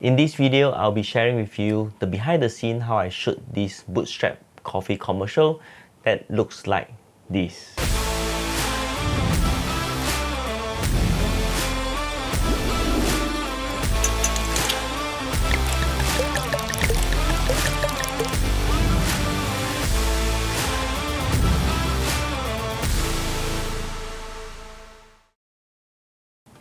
In this video, I'll be sharing with you the behind the scene how I shoot this bootstrap coffee commercial that looks like this.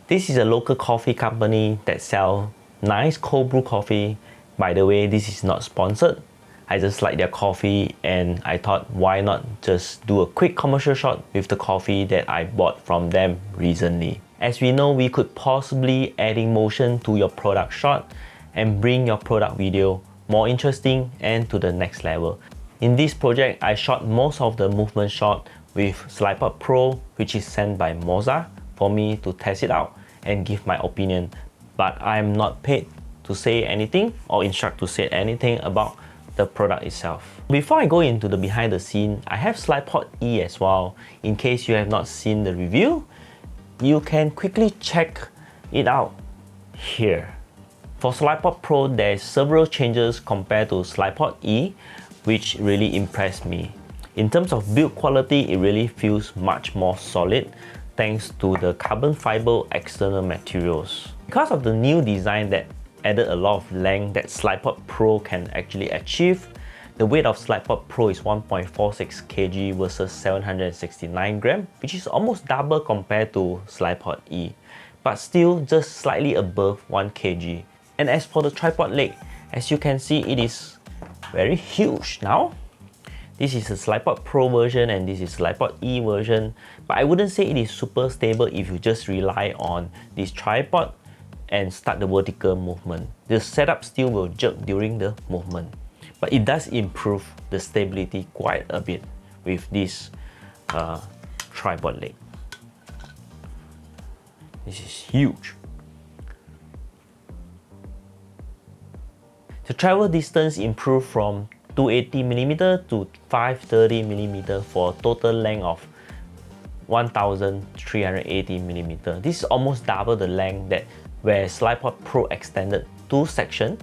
This is a local coffee company that sells nice cold brew coffee. By the way, this is not sponsored. I just like their coffee and I thought why not just do a quick commercial shot with the coffee that I bought from them recently. As we know, we could possibly adding motion to your product shot and bring your product video more interesting and to the next level. In this project, I shot most of the movement shot with Slypod Pro, which is sent by Moza for me to test it out and give my opinion. But I am not paid to say anything or instruct to say anything about the product itself. Before I go into the behind the scene, I have Slypod E as well. In case you have not seen the review, you can quickly check it out here. For Slypod Pro, there's several changes compared to Slypod E, which really impressed me. In terms of build quality, it really feels much more solid thanks to the carbon fiber external materials. Because of the new design that added a lot of length that Slypod Pro can actually achieve, the weight of Slypod Pro is 1.46 kg versus 769 grams, which is almost double compared to Slypod E, but still just slightly above 1 kg. And as for the tripod leg, as you can see, it is very huge now. This is a Slypod Pro version and this is Slypod E version, but I wouldn't say it is super stable if you just rely on this tripod and start the vertical movement. The setup still will jerk during the movement, but it does improve the stability quite a bit with this tripod leg. This is huge. The travel distance improved from 280mm to 530mm for a total length of 1380mm. This is almost double the length that where Slypod Pro extended 2 sections,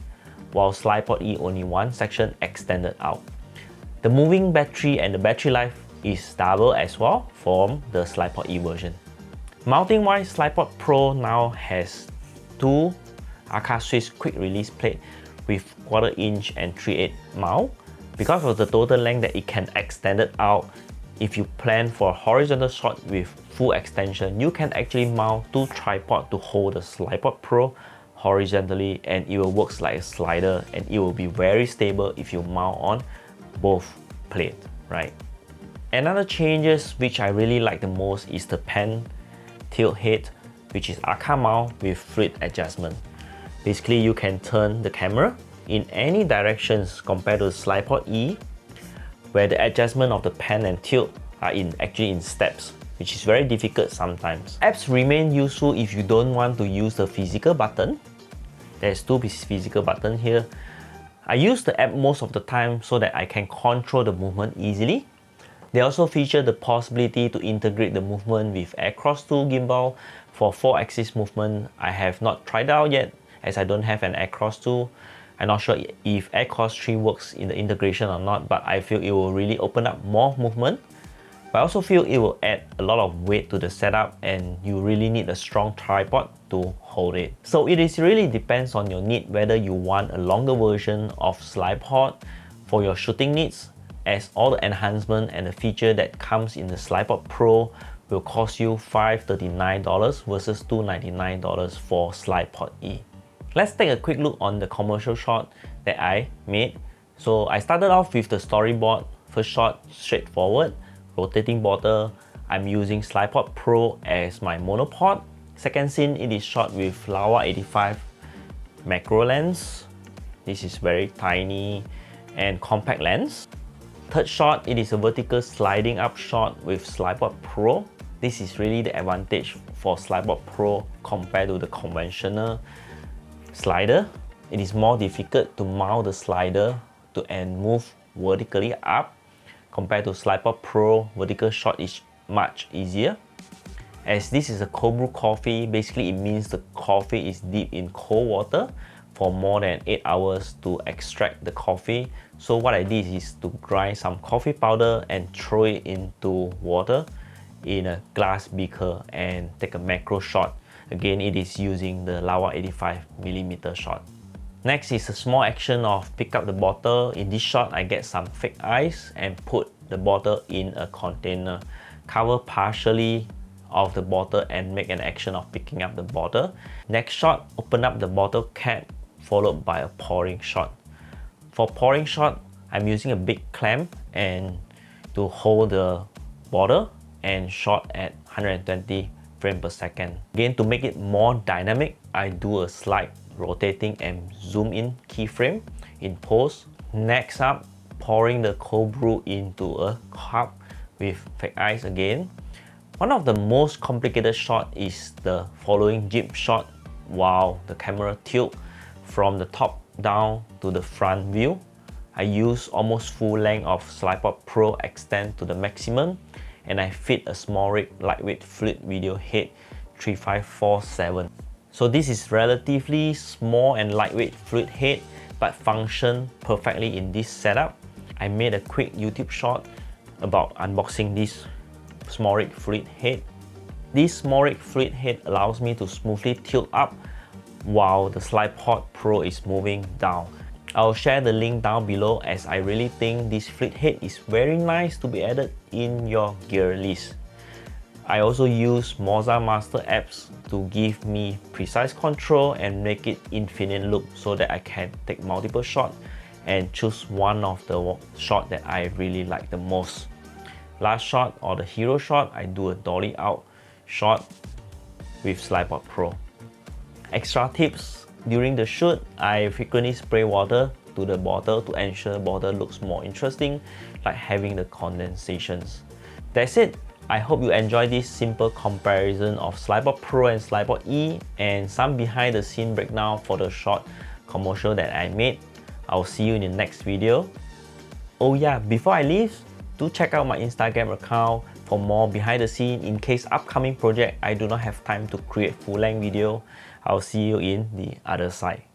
while Slypod E only 1 section extended out. The moving battery and the battery life is double as well from the Slypod E version. Mounting wise, Slypod Pro now has 2 Arca Swiss quick release plate with 1/4 inch and 3/8 mount. Because of the total length that it can extend it out, if you plan for a horizontal shot with full extension, you can actually mount 2 tripods to hold the Slypod Pro horizontally and it will work like a slider and it will be very stable if you mount on both plates, right? Another changes which I really like the most is the pen tilt head, which is Arca mount with fluid adjustment. Basically, you can turn the camera in any directions compared to Slypod E, where the adjustment of the pen and tilt are actually in steps, which is very difficult sometimes. Apps remain useful if you don't want to use the physical button. There's 2 physical buttons here. I use the app most of the time so that I can control the movement easily. They also feature the possibility to integrate the movement with Across 2 gimbal for 4-axis movement. I have not tried out yet as I don't have an Across 2. I'm not sure if Across 3 works in the integration or not, but I feel it will really open up more movement. But I also feel it will add a lot of weight to the setup and you really need a strong tripod to hold it. So it is really depends on your need whether you want a longer version of Slypod for your shooting needs, as all the enhancement and the feature that comes in the Slypod Pro will cost you $539 versus $299 for Slypod E. Let's take a quick look on the commercial shot that I made. So I started off with the storyboard. First shot, straightforward, rotating bottle. I'm using Slypod Pro as my monopod. Second scene, it is shot with Laowa 85 macro lens. This is very tiny and compact lens. Third shot, it is a vertical sliding up shot with Slypod Pro. This is really the advantage for Slypod Pro compared to the conventional slider. It is more difficult to mount the slider and move vertically up compared to Slypod Pro. Vertical shot is much easier. As this is a cold brew coffee, basically it means the coffee is dipped in cold water for more than 8 hours to extract the coffee. So what I did is to grind some coffee powder and throw it into water in a glass beaker and take a macro shot. Again, it is using the Lawa 85mm shot. Next is a small action of pick up the bottle. In this shot, I get some fake ice and put the bottle in a container. Cover partially of the bottle and make an action of picking up the bottle. Next shot, open up the bottle cap followed by a pouring shot. For pouring shot, I'm using a big clamp and to hold the bottle and shot at 120 frames per second. Again, to make it more dynamic, I do a slight rotating and zoom in keyframe in post. Next up, pouring the cold brew into a cup with fake ice again. One of the most complicated shot is the following jib shot while the camera tilts from the top down to the front view. I use almost full length of Slypod Pro extend to the maximum, and I fit a small rig lightweight fluid video head 3547. So this is relatively small and lightweight fluid head but function perfectly in this setup. I made a quick YouTube shot about unboxing this small rig fluid head. This small rig fluid head allows me to smoothly tilt up while the Slypod Pro is moving down. I'll share the link down below as I really think this fluid head is very nice to be added in your gear list. I also use Moza Master apps to give me precise control and make it infinite loop so that I can take multiple shots and choose one of the shot that I really like the most. Last shot or the hero shot, I do a dolly out shot with Slypod Pro. Extra tips, during the shoot, I frequently spray water to the bottle to ensure the bottle looks more interesting, like having the condensations. That's it. I hope you enjoyed this simple comparison of Slypod Pro and Slypod E and some behind the scene breakdown for the short commercial that I made. I'll see you in the next video. Oh yeah, before I leave, do check out my Instagram account for more behind the scene in case upcoming project I do not have time to create full-length video. I'll see you in the other side.